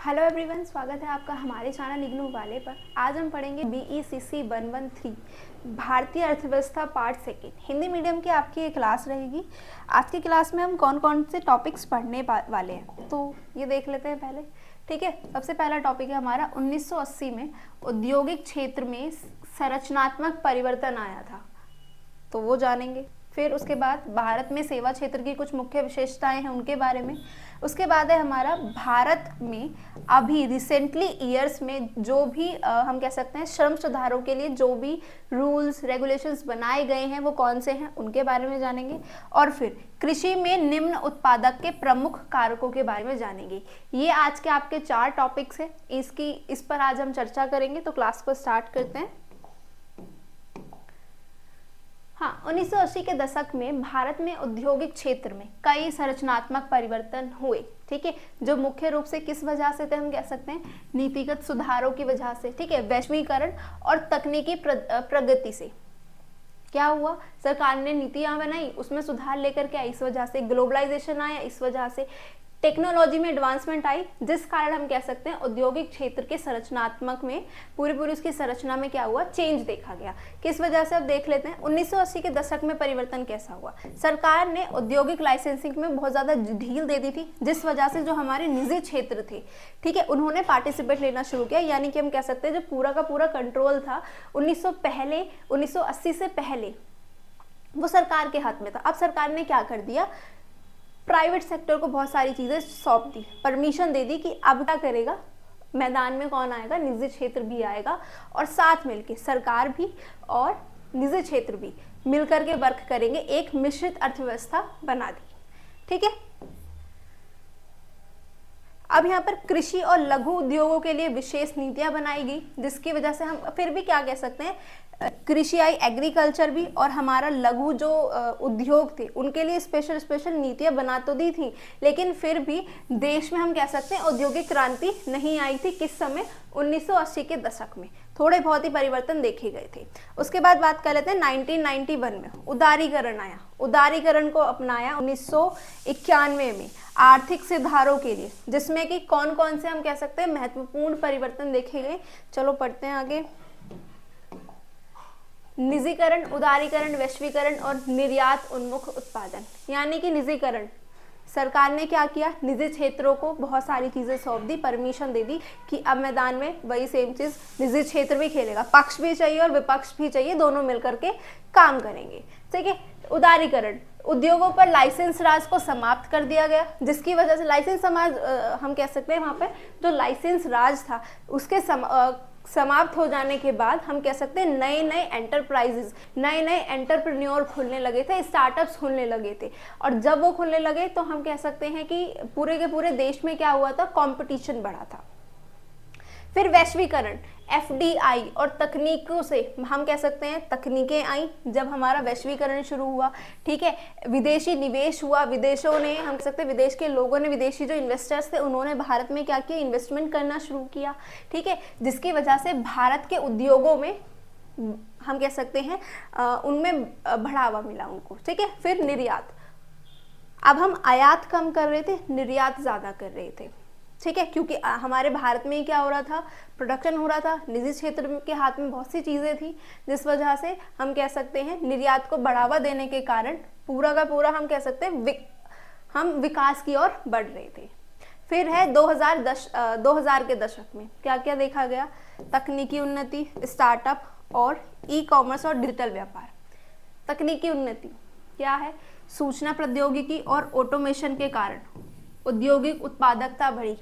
Hello everyone, स्वागत है आपका हमारे चैनल इग्नू वाले पर। आज हम पढ़ेंगे BECC 113 भारतीय अर्थव्यवस्था पार्ट सेकेंड। हिंदी मीडियम की आपकी ये क्लास रहेगी। आज की क्लास में हम कौन कौन से टॉपिक्स पढ़ने वाले हैं तो ये देख लेते हैं पहले। ठीक है, सबसे पहला टॉपिक है हमारा 1980 में औद्योगिक क्षेत्र में संरचनात्मक परिवर्तन आया था, तो वो जानेंगे। फिर उसके बाद भारत में सेवा क्षेत्र की कुछ मुख्य विशेषताएं हैं, उनके बारे में। उसके बाद है हमारा भारत में अभी रिसेंटली ईयर्स में जो भी हम कह सकते हैं श्रम सुधारों के लिए जो भी रूल्स रेगुलेशंस बनाए गए हैं वो कौन से हैं, उनके बारे में जानेंगे। और फिर कृषि में निम्न उत्पादक के प्रमुख कारकों के बारे में जानेंगे। ये आज के आपके 4 टॉपिक्स हैं, इस पर आज हम चर्चा करेंगे। तो क्लास को स्टार्ट करते हैं। हाँ, 1980 के दशक में भारत में औद्योगिक क्षेत्र में कई संरचनात्मक परिवर्तन हुए। ठीक है, जो मुख्य रूप से किस वजह से थे, हम कह सकते हैं नीतिगत सुधारों की वजह से। ठीक है, वैश्वीकरण और तकनीकी प्रगति से क्या हुआ, सरकार ने नीतियां बनाई, उसमें सुधार लेकर के आई, इस वजह से ग्लोबलाइजेशन आया, इस वजह से टेक्नोलॉजी में एडवांसमेंट आई, जिस कारण हम कह सकते हैं औद्योगिक क्षेत्र के संरचनात्मक में पूरी उसकी संरचना में क्या हुआ, चेंज देखा गया। किस वजह से अब देख लेते हैं 1980 के दशक में परिवर्तन कैसा हुआ। सरकार ने औद्योगिक लाइसेंसिंग में बहुत ज़्यादा ढील दे दी थी, जिस वजह से जो हमारे निजी क्षेत्र थे, ठीक है, उन्होंने पार्टिसिपेट लेना शुरू किया। यानी कि हम कह सकते हैं जो पूरा का पूरा कंट्रोल था 1980 से पहले वो सरकार के हाथ में था। अब सरकार ने क्या कर दिया, प्राइवेट सेक्टर को बहुत सारी चीज़ें सौंप दी, परमिशन दे दी कि अब क्या करेगा, मैदान में कौन आएगा, निजी क्षेत्र भी आएगा, और साथ मिलके सरकार भी और निजी क्षेत्र भी मिलकर के वर्क करेंगे, एक मिश्रित अर्थव्यवस्था बना दी। ठीक है, अब यहाँ पर कृषि और लघु उद्योगों के लिए विशेष नीतियां बनाई गई, जिसकी वजह से हम फिर भी क्या कह सकते हैं, कृषि आई, एग्रीकल्चर भी, और हमारा लघु जो उद्योग थे उनके लिए स्पेशल नीतियां बना तो दी थी, लेकिन फिर भी देश में हम कह सकते हैं औद्योगिक क्रांति नहीं आई थी। किस समय, 1980 के दशक में थोड़े बहुत ही परिवर्तन देखे गए थे। उसके बाद बात कर लेते हैं 1991 में उदारीकरण आया। उदारीकरण को अपनाया 1991 में आर्थिक सुधारों के लिए, जिसमें कि कौन कौन से हम कह सकते हैं महत्वपूर्ण परिवर्तन देखे गए। चलो पढ़ते हैं आगे। निजीकरण, उदारीकरण, वैश्वीकरण और निर्यात उन्मुख उत्पादन। यानी कि निजीकरण, सरकार ने क्या किया, निजी क्षेत्रों को बहुत सारी चीजें सौंप दी, परमिशन दे दी कि अब मैदान में वही सेम चीज निजी क्षेत्र भी खेलेगा, पक्ष भी चाहिए और विपक्ष भी चाहिए, दोनों मिलकर के काम करेंगे। ठीक है, उदारीकरण, उद्योगों पर लाइसेंस राज को समाप्त कर दिया गया, जिसकी वजह से लाइसेंस समाज हम कह सकते हैं वहाँ पे जो लाइसेंस राज था उसके समाप्त हो जाने के बाद हम कह सकते हैं नए नए एंटरप्राइजेस, नए नए एंटरप्रेन्योर खुलने लगे थे, स्टार्टअप्स खुलने लगे थे। और जब वो खुलने लगे तो हम कह सकते हैं कि पूरे के पूरे देश में क्या हुआ था, कंपटीशन बढ़ा था। फिर वैश्वीकरण, FDI और तकनीकों से हम कह सकते हैं तकनीकें आई जब हमारा वैश्वीकरण शुरू हुआ। ठीक है, विदेशी निवेश हुआ, विदेशों ने हम कह सकते हैं विदेश के लोगों ने, विदेशी जो इन्वेस्टर्स थे उन्होंने भारत में क्या किया, इन्वेस्टमेंट करना शुरू किया। ठीक है, जिसकी वजह से भारत के उद्योगों में हम कह सकते हैं उनमें बढ़ावा मिला उनको। ठीक है, फिर निर्यात, अब हम आयात कम कर रहे थे, निर्यात ज़्यादा कर रहे थे। ठीक है, क्योंकि हमारे भारत में क्या हो रहा था, प्रोडक्शन हो रहा था, निजी क्षेत्र के हाथ में बहुत सी चीज़ें थी, जिस वजह से हम कह सकते हैं निर्यात को बढ़ावा देने के कारण पूरा का पूरा हम कह सकते हैं हम विकास की ओर बढ़ रहे थे। फिर है 2000 के दशक में क्या क्या देखा गया, तकनीकी उन्नति, स्टार्टअप और ई-कॉमर्स और डिजिटल व्यापार। तकनीकी उन्नति क्या है, सूचना प्रौद्योगिकी और ऑटोमेशन के कारण औद्योगिक उत्पादकता बढ़ी।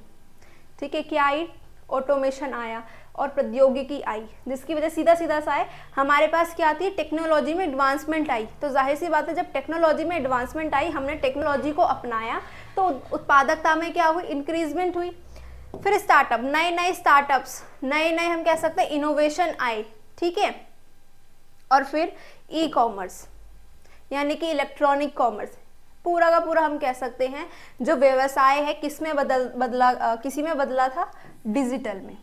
ठीक है, क्या आई, ऑटोमेशन आया और प्रौद्योगिकी आई, जिसकी वजह सीधा सा है हमारे पास क्या आती है, टेक्नोलॉजी में एडवांसमेंट आई। तो जाहिर सी बात है जब टेक्नोलॉजी में एडवांसमेंट आई, हमने टेक्नोलॉजी को अपनाया तो उत्पादकता में क्या हुई, इंक्रीजमेंट हुई। फिर स्टार्टअप, नए नए स्टार्टअप्स, नए नए हम कह सकते हैं इनोवेशन आए। ठीक है, और फिर ई-कॉमर्स यानी कि इलेक्ट्रॉनिक कॉमर्स, पूरा का पूरा हम कह सकते हैं जो व्यवसाय है किस में किसी में बदला था, डिजिटल में।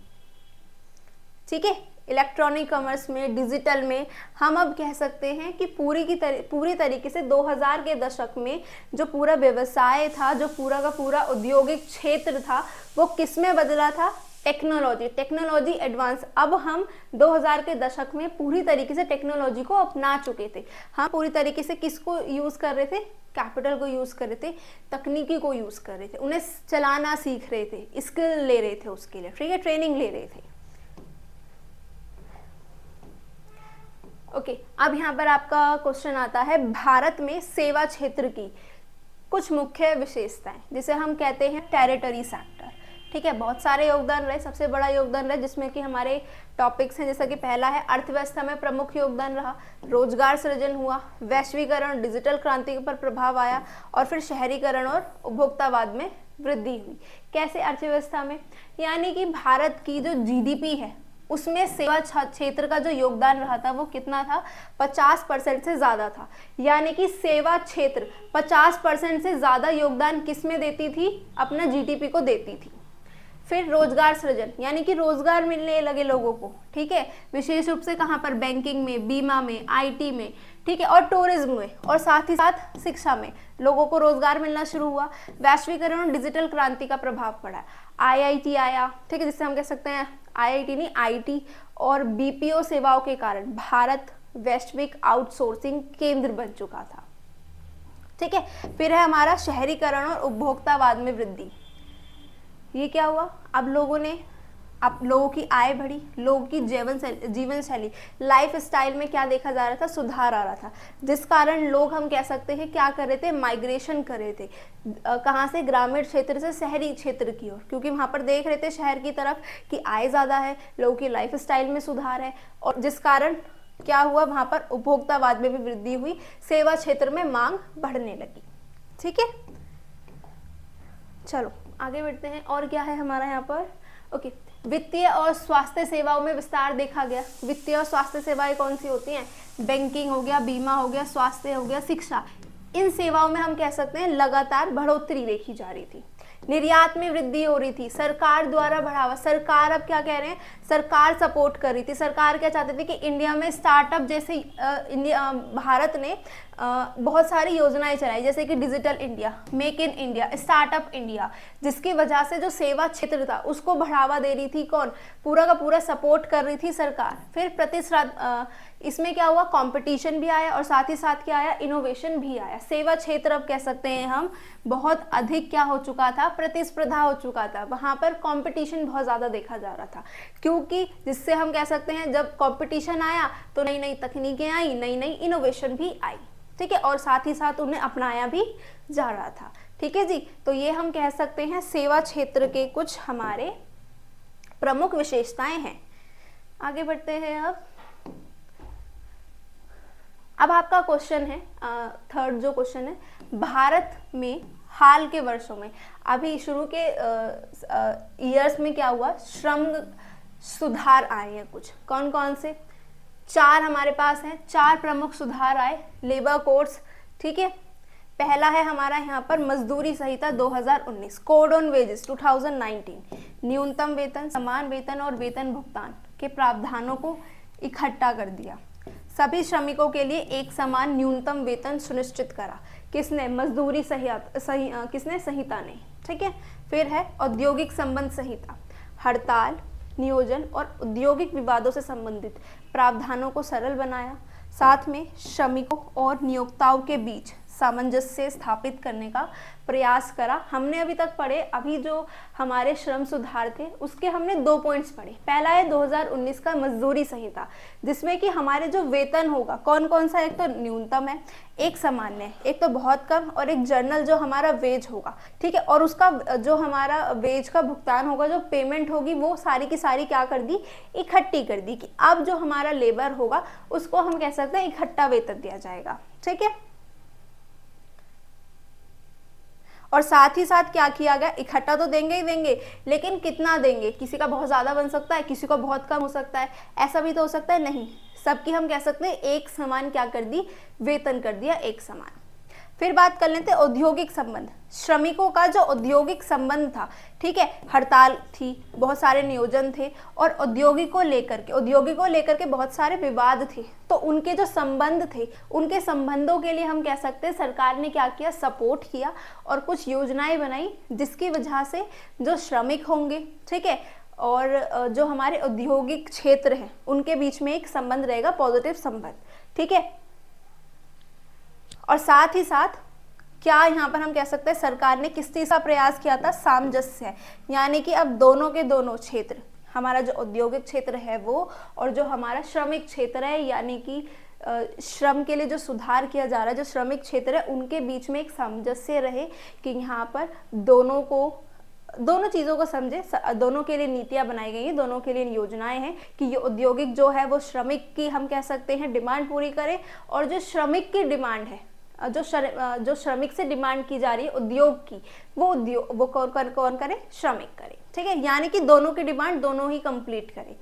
ठीक है, इलेक्ट्रॉनिक कॉमर्स में, डिजिटल में, हम अब कह सकते हैं कि पूरी तरीके से 2000 के दशक में जो पूरा व्यवसाय था, जो पूरा का पूरा औद्योगिक क्षेत्र था, वो किस में बदला था? Technology advance. अब हम 2000 के दशक में पूरी तरीके से टेक्नोलॉजी को अपना चुके थे। हम पूरी तरीके से किसको यूज़ कर रहे थे? कैपिटल को यूज़ कर रहे थे, तकनीकी को यूज़ कर रहे थे, उन्हें चलाना सीख रहे थे, स्किल ले रहे थे उसके लिए, ठीक है, ट्रेनिंग ले रहे थे। ओके, अब यहाँ पर आपका क्वेश्चन आता है भारत में सेवा क्षेत्र की कुछ मुख्य विशेषताएं, जिसे हम कहते हैं टेरिटरी सेक्टर। ठीक है, बहुत सारे योगदान रहे, सबसे बड़ा योगदान रहा जिसमें कि हमारे टॉपिक्स हैं, जैसा कि पहला है अर्थव्यवस्था में प्रमुख योगदान रहा, रोजगार सृजन हुआ, वैश्वीकरण, डिजिटल क्रांति पर प्रभाव आया, और फिर शहरीकरण और उपभोक्तावाद में वृद्धि हुई। कैसे? अर्थव्यवस्था में, यानी कि भारत की जो जीडीपी है उसमें सेवा क्षेत्र का जो योगदान रहा था वो कितना था? 50% से ज़्यादा था। यानी कि सेवा क्षेत्र 50% से ज़्यादा योगदान किस में देती थी? अपना जीडीपी को देती थी। फिर रोजगार सृजन, यानी कि रोजगार मिलने लगे लोगों को, ठीक है, विशेष रूप से कहाँ पर? बैंकिंग में, बीमा में, आईटी में, ठीक है, और टूरिज्म में, और साथ ही साथ शिक्षा में लोगों को रोजगार मिलना शुरू हुआ। वैश्वीकरण और डिजिटल क्रांति का प्रभाव पड़ा, आईआईटी आया, ठीक है, जिससे हम कह सकते हैं आईआईटी नहीं, आईटी और बीपीओ सेवाओं के कारण भारत वैश्विक आउटसोर्सिंग केंद्र बन चुका था। ठीक है, फिर है हमारा शहरीकरण और उपभोक्तावाद में वृद्धि। ये क्या हुआ? अब लोगों की आय बढ़ी, लोगों की जीवन शैली, लाइफ स्टाइल में क्या देखा जा रहा था? सुधार आ रहा था, जिस कारण लोग, हम कह सकते हैं, क्या कर रहे थे? माइग्रेशन कर रहे थे। कहाँ से? ग्रामीण क्षेत्र से शहरी क्षेत्र की ओर, क्योंकि वहाँ पर देख रहे थे शहर की तरफ कि आय ज़्यादा है, लोगों की लाइफ स्टाइल में सुधार है, और जिस कारण क्या हुआ? वहाँ पर उपभोक्तावाद में भी वृद्धि हुई, सेवा क्षेत्र में मांग बढ़ने लगी। ठीक है, चलो आगे बढ़ते हैं। और क्या है हमारा यहाँ पर? ओके, वित्तीय और स्वास्थ्य सेवाओं में विस्तार देखा गया। वित्तीय और स्वास्थ्य सेवाएं कौन सी होती हैं? बैंकिंग हो गया, बीमा हो गया, स्वास्थ्य हो गया, शिक्षा। इन सेवाओं में हम कह सकते हैं लगातार बढ़ोतरी देखी जा रही थी। निर्यात में वृद्धि हो रही थी, सरकार द्वारा बढ़ावा। सरकार अब क्या कह रहे हैं? सरकार सपोर्ट कर रही थी। सरकार क्या चाहती थी कि इंडिया में स्टार्टअप, जैसे भारत ने बहुत सारी योजनाएं चलाई, जैसे कि digital India, make in India, startup India, जिसकी वजह से जो सेवा क्षेत्र था उसको बढ़ावा दे रही थी कौन? पूरा का पूरा सपोर्ट कर रही थी सरकार। फिर प्रतिस्पर्धा, इसमें क्या हुआ? कंपटीशन भी आया, और साथ ही साथ क्या आया? इनोवेशन भी आया। सेवा क्षेत्र अब कह सकते हैं हम बहुत अधिक क्या हो चुका था? प्रतिस्पर्धा हो चुका था, वहां पर कंपटीशन बहुत ज्यादा देखा जा रहा था, क्योंकि जिससे हम कह सकते हैं जब कंपटीशन आया तो नई नई तकनीकें आई, नई नई इनोवेशन भी आई। ठीक है, और साथ ही साथ उन्हें अपनाया भी जा रहा था। ठीक है जी, तो ये हम कह सकते हैं सेवा क्षेत्र के कुछ हमारे प्रमुख विशेषताएं हैं। आगे बढ़ते हैं। अब आपका क्वेश्चन है, थर्ड जो क्वेश्चन है, भारत में हाल के वर्षों में, अभी शुरू के ईयर्स में क्या हुआ? श्रम सुधार आए हैं कुछ। कौन कौन से? 4 हमारे पास हैं, 4 प्रमुख सुधार आए लेबर कोड्स। ठीक है, पहला है हमारा यहाँ पर मजदूरी संहिता 2019, कोड ऑन वेजेस 2019, न्यूनतम वेतन, समान वेतन और वेतन भुगतान के प्रावधानों को इकट्ठा कर दिया। सभी श्रमिकों के लिए एक समान न्यूनतम वेतन सुनिश्चित करा। किसने? मजदूरी संहिता ने। ठीक है, फिर है औद्योगिक संबंध संहिता, हड़ताल, नियोजन और औद्योगिक विवादों से संबंधित प्रावधानों को सरल बनाया। साथ में श्रमिकों और नियोक्ताओं के बीच सामंजस्य स्थापित करने का प्रयास करा। हमने अभी तक पढ़े, अभी जो हमारे श्रम सुधार थे उसके हमने 2 पॉइंट्स पढ़े। पहला है 2019 का मजदूरी संहिता, जिसमें कि हमारे जो वेतन होगा कौन कौन सा? एक तो न्यूनतम है, एक सामान्य है, एक तो बहुत कम, और एक जर्नल जो हमारा वेज होगा। ठीक है, और उसका जो हमारा वेज का भुगतान होगा, जो पेमेंट होगी, वो सारी की सारी क्या कर दी? इकट्ठी कर दी, कि अब जो हमारा लेबर होगा उसको हम कह सकते हैं इकट्ठा वेतन दिया जाएगा। ठीक है, और साथ ही साथ क्या किया गया? इकट्ठा तो देंगे ही देंगे, लेकिन कितना देंगे? किसी का बहुत ज़्यादा बन सकता है, किसी का बहुत कम हो सकता है, ऐसा भी तो हो सकता है। नहीं, सबकी हम कह सकते हैं एक समान क्या कर दी? वेतन कर दिया एक समान। फिर बात कर लेते हैं औद्योगिक संबंध। श्रमिकों का जो औद्योगिक संबंध था, ठीक है, हड़ताल थी, बहुत सारे नियोजन थे और औद्योगिक को लेकर के बहुत सारे विवाद थे। तो उनके जो संबंध थे, उनके संबंधों के लिए हम कह सकते हैं सरकार ने क्या किया, सपोर्ट किया और कुछ योजनाएं बनाई, जिसकी वजह से जो श्रमिक होंगे, ठीक है, और जो हमारे औद्योगिक क्षेत्र हैं उनके बीच में एक संबंध रहेगा, पॉजिटिव संबंध, ठीक है। और साथ ही साथ क्या यहाँ पर हम कह सकते हैं सरकार ने किस चीज़ का प्रयास किया था, सामंजस्य, यानी कि अब दोनों के दोनों क्षेत्र, हमारा जो औद्योगिक क्षेत्र है वो और जो हमारा श्रमिक क्षेत्र है, यानी कि श्रम के लिए जो सुधार किया जा रहा है, जो श्रमिक क्षेत्र है उनके बीच में एक सामंजस्य रहे कि यहाँ पर दोनों चीज़ों को समझे, दोनों के लिए नीतियाँ बनाई गई हैं, दोनों के लिए योजनाएं हैं कि ये औद्योगिक जो है वो श्रमिक की हम कह सकते हैं डिमांड पूरी करे, और जो श्रमिक की डिमांड है, जो श्रमिक से डिमांड की जा रही है उद्योग की, वो कौन करे, श्रमिक करे, ठीक है, यानी कि दोनों की डिमांड दोनों ही कंप्लीट करे,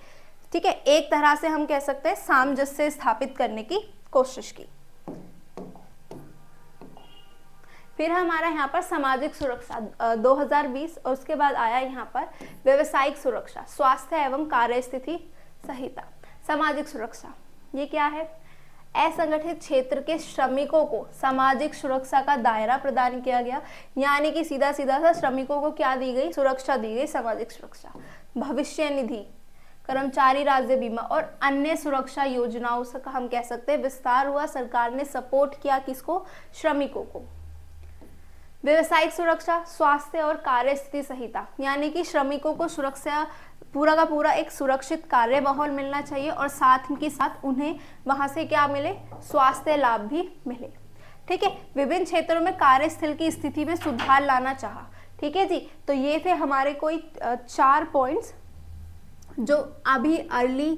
ठीक है। एक तरह से हम कह सकते हैं सामंजस्य स्थापित करने की कोशिश की। फिर हमारा यहाँ पर सामाजिक सुरक्षा 2020, और उसके बाद आया यहाँ पर व्यवसायिक सुरक्षा, स्वास्थ्य एवं कार्यस्थिति संहिता। सामाजिक सुरक्षा ये क्या है, असंगठित क्षेत्र के श्रमिकों को सामाजिक सुरक्षा का दायरा प्रदान किया गया, यानी कि सीधा सा श्रमिकों को क्या दी गई, सुरक्षा दी गई, सामाजिक सुरक्षा। भविष्य निधि, कर्मचारी राज्य बीमा और अन्य सुरक्षा योजनाओं का हम कह सकते हैं विस्तार हुआ, सरकार ने सपोर्ट किया किसको, श्रमिकों को। व्यवसायिक सुरक्षा, स्वास्थ्य और कार्यस्थिति संहिता, यानी कि श्रमिकों को सुरक्षा, पूरा का पूरा एक सुरक्षित कार्य माहौल मिलना चाहिए और साथ ही साथ उन्हें वहां से क्या मिले, स्वास्थ्य लाभ भी मिले, ठीक है। विभिन्न क्षेत्रों में कार्यस्थल की स्थिति में सुधार लाना चाहा, ठीक है जी। तो ये थे हमारे कोई 4 पॉइंट्स जो अभी अर्ली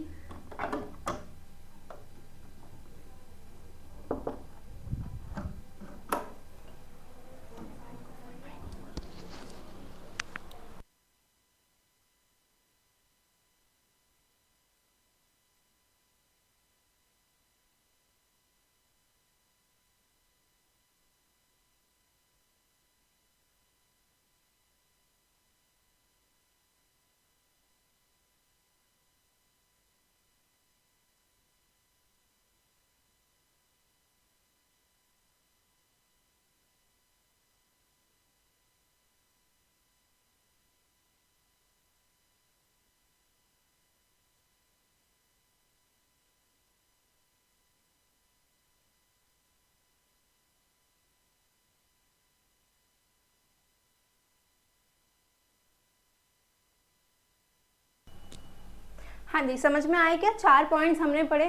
हाँ जी, समझ में आए क्या, 4 पॉइंट्स हमने पढ़े,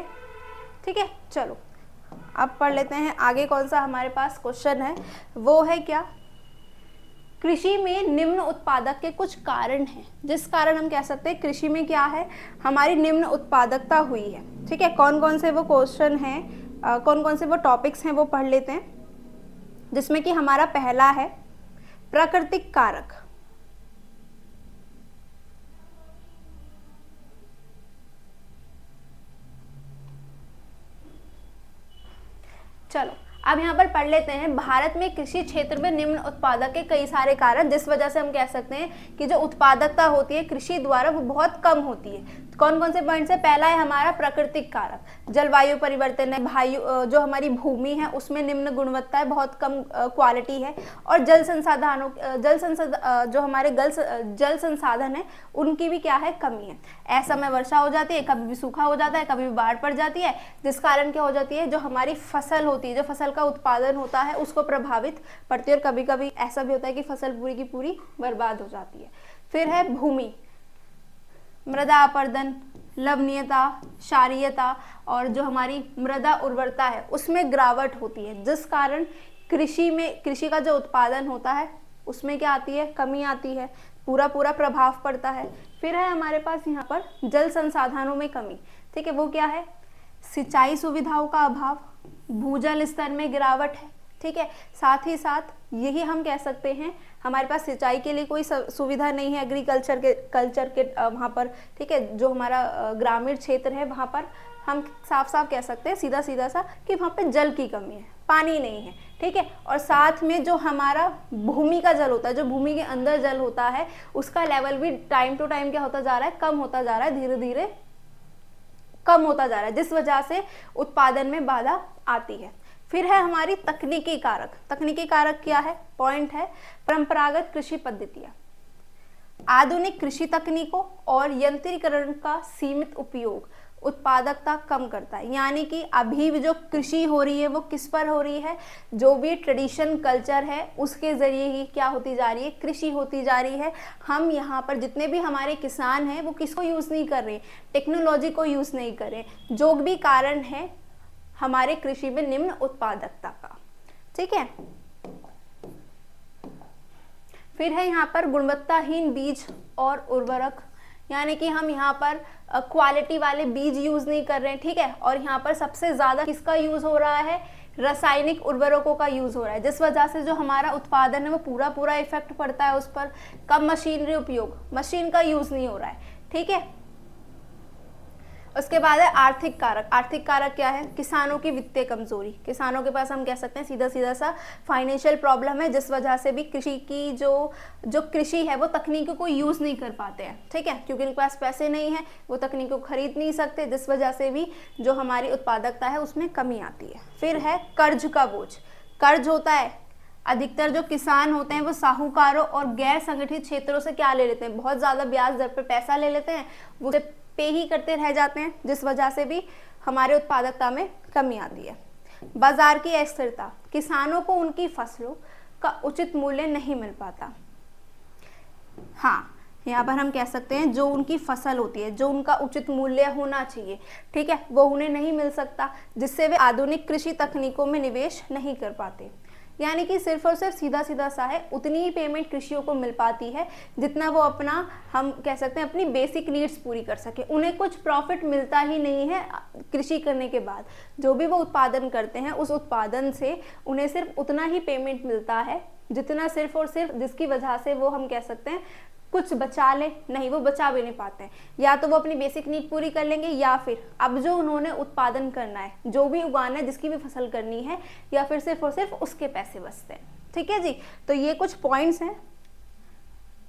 ठीक है। चलो अब पढ़ लेते हैं आगे कौन सा हमारे पास क्वेश्चन है, वो है क्या, कृषि में निम्न उत्पादक के कुछ कारण हैं, जिस कारण हम कह सकते हैं कृषि में क्या है, हमारी निम्न उत्पादकता हुई है, ठीक है। कौन कौन से वो क्वेश्चन हैं, कौन कौन से वो टॉपिक्स हैं वो पढ़ लेते हैं, जिसमें कि हमारा पहला है प्राकृतिक कारक। चलो अब यहाँ पर पढ़ लेते हैं, भारत में कृषि क्षेत्र में निम्न उत्पादक के कई सारे कारण, जिस वजह से हम कह सकते हैं कि जो उत्पादकता होती है कृषि द्वारा वो बहुत कम होती है। कौन कौन से पॉइंट्स है, पहला है हमारा प्राकृतिक कारक, जलवायु परिवर्तन है, जो हमारी भूमि है उसमें निम्न गुणवत्ता है, बहुत कम क्वालिटी है, और जल संसाधन है उनकी भी क्या है, कमी है। असमय वर्षा हो जाती है, कभी भी सूखा हो जाता है, कभी भी बाढ़ पड़ जाती है, जिस कारण क्या हो जाती है, जो हमारी फसल होती है, जो फसल का उत्पादन होता है उसको प्रभावित पड़ती है, और कभी कभी ऐसा भी होता है कि फसल पूरी की पूरी बर्बाद हो जाती है। फिर है भूमि, मृदा अपरदन, लवणीयता, क्षारीयता, और जो हमारी मृदा उर्वरता है उसमें गिरावट होती है, जिस कारण कृषि का जो उत्पादन होता है उसमें क्या आती है, कमी आती है, पूरा प्रभाव पड़ता है। फिर है हमारे पास यहाँ पर जल संसाधनों में कमी, ठीक है, वो क्या है, सिंचाई सुविधाओं का अभाव, भूजल स्तर में गिरावट है, ठीक है। साथ ही साथ यही हम कह सकते हैं हमारे पास सिंचाई के लिए कोई सुविधा नहीं है कल्चर के वहाँ पर, ठीक है, जो हमारा ग्रामीण क्षेत्र है वहाँ पर हम साफ साफ कह सकते हैं सीधा सा कि वहाँ पे जल की कमी है, पानी नहीं है, ठीक है। और साथ में जो हमारा भूमि का जल होता है, जो भूमि के अंदर जल होता है, उसका लेवल भी टाइम टू टाइम क्या होता जा रहा है, कम होता जा रहा है, धीरे धीरे कम होता जा रहा है, जिस वजह से उत्पादन में बाधा आती है। फिर है हमारी तकनीकी कारक। तकनीकी कारक क्या है, पॉइंट है परंपरागत कृषि पद्धतियां। आधुनिक कृषि तकनीकों और यंत्रीकरण का सीमित उपयोग उत्पादकता कम करता है। यानी कि अभी भी जो कृषि हो रही है वो किस पर हो रही है, जो भी ट्रेडिशन कल्चर है उसके जरिए ही क्या होती जा रही है, कृषि होती जा रही है। हम यहाँ पर जितने भी हमारे किसान हैं वो किसको यूज़ नहीं कर रहे, टेक्नोलॉजी को यूज़ नहीं कर रहे, जो भी कारण है हमारे कृषि में निम्न उत्पादकता का। ठीक है। फिर है यहाँ पर गुणवत्ताहीन बीज और उर्वरक, यानी कि हम यहाँ पर क्वालिटी वाले बीज यूज नहीं कर रहे हैं। ठीक है। और यहाँ पर सबसे ज्यादा किसका यूज हो रहा है, रासायनिक उर्वरकों का यूज हो रहा है, जिस वजह से जो हमारा उत्पादन है वो पूरा इफेक्ट पड़ता है उस पर। कम मशीनरी उपयोग, मशीन का यूज नहीं हो रहा है। ठीक है। उसके बाद है आर्थिक कारक। आर्थिक कारक क्या है, किसानों की वित्तीय कमजोरी। किसानों के पास हम कह सकते हैं सीधा सा फाइनेंशियल प्रॉब्लम है, जिस वजह से भी कृषि की जो कृषि है वो तकनीकों को यूज नहीं कर पाते हैं। ठीक है। क्योंकि उनके पास पैसे नहीं है, वो तकनीक को खरीद नहीं सकते, जिस वजह से भी जो हमारी उत्पादकता है उसमें कमी आती है। फिर है कर्ज का बोझ। कर्ज होता है, अधिकतर जो किसान होते हैं वो साहूकारों और गैर संगठित क्षेत्रों से क्या ले लेते हैं, बहुत ज्यादा ब्याज दर पर पैसा ले लेते हैं, वो पे ही करते रह जाते हैं, जिस वजह से भी हमारे उत्पादकता में कमी आती है। बाजार की अस्थिरता, किसानों को उनकी फसलों का उचित मूल्य नहीं मिल पाता। हाँ, यहाँ पर हम कह सकते हैं जो उनकी फसल होती है, जो उनका उचित मूल्य होना चाहिए, ठीक है, वो उन्हें नहीं मिल सकता, जिससे वे आधुनिक कृषि तकनीकों में निवेश नहीं कर पाते। यानी कि सिर्फ और सिर्फ सीधा सा है, उतनी ही पेमेंट कृषियों को मिल पाती है जितना वो अपना, हम कह सकते हैं, अपनी बेसिक नीड्स पूरी कर सके। उन्हें कुछ प्रॉफिट मिलता ही नहीं है कृषि करने के बाद। जो भी वो उत्पादन करते हैं उस उत्पादन से उन्हें सिर्फ उतना ही पेमेंट मिलता है जितना सिर्फ और सिर्फ, जिसकी वजह से वो, हम कह सकते हैं, कुछ बचा ले, नहीं, वो बचा भी नहीं पाते हैं। या तो वो अपनी बेसिक नीड पूरी कर लेंगे, या फिर अब जो उन्होंने उत्पादन करना है, जो भी उगाना है, जिसकी भी फसल करनी है, या फिर सिर्फ और सिर्फ उसके पैसे बचते हैं। ठीक है जी। तो ये कुछ पॉइंट्स हैं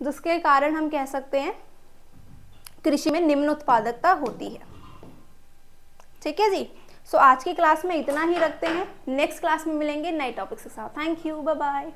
जिसके कारण हम कह सकते हैं कृषि में निम्न उत्पादकता होती है। ठीक है जी। सो आज की क्लास में इतना ही रखते हैं, नेक्स्ट क्लास में मिलेंगे नए टॉपिक्स के साथ। Thank you, bye bye.